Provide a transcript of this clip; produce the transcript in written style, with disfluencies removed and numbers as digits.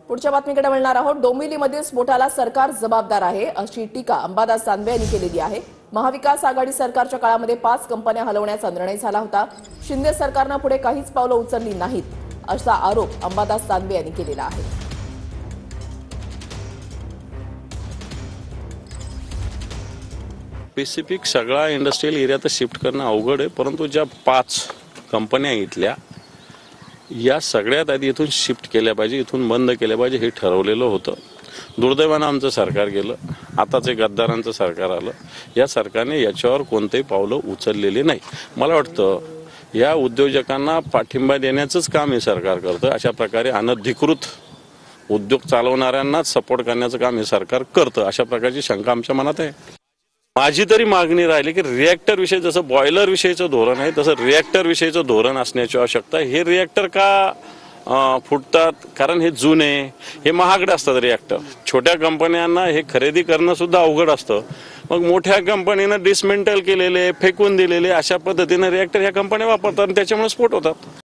पुढच्या बातमीकडे वळणार आहोत। डोंबिवलीमधील स्फोटाला सरकार जबाबदार आहे अशी टीका अंबादास दानवे यांनी केलेली आहे। महाविकास आघाडी सरकारच्या काळामध्ये 5 कंपन्या हलवण्याचा निर्णय झाला होता। शिंदे सरकारने पुढे काहीच पावलं उचलली नाहीत असा आरोप अंबादास दानवे यांनी केलेला आहे। स्पेसिफिक सगळा इंडस्ट्रियल एरिया तर शिफ्ट करणं अवघड आहे, परंतु ज्या 5 कंपन्या इथल्या या सगळ्यात आधी इथून शिफ्ट केल्या पाहिजे, इथून बंद केल्या पाहिजे हे ठरवलेलं होतं। दुर्दैवानं आमचं सरकार गेलं, आताच गद्दारांचं सरकार आलं। या सरकारने याच्यावर कोणतेही पावलं उचललेली नाही। मला वाटतं या उद्योजकांना पाठिंबा देण्याचंच काम हे सरकार करतं। अशा प्रकारे अनधिकृत उद्योग चालवणाऱ्यांनाच सपोर्ट करण्याचं काम हे सरकार करतं, अशा प्रकारची शंका आमच्या मनात आहे। माझी तरी मागणी राहिली की रिएक्टर विषयी जसं बॉयलर विषयीचं धोरण आहे तसं रिएक्टर विषयीचं धोरण असण्याची आवश्यकता आहे। हे रिएक्टर का फुटतात? कारण हे जुने, हे महागडे असतात रिएक्टर। छोट्या कंपन्यांना हे खरेदी करणं सुद्धा अवघड असतं। मग मोठ्या कंपनीनं डिसमेंटल केलेले, फेकून दिलेले अशा पद्धतीने रिएक्टर ह्या कंपन्या वापरतात आणि त्याच्यामुळे स्फोट होतात।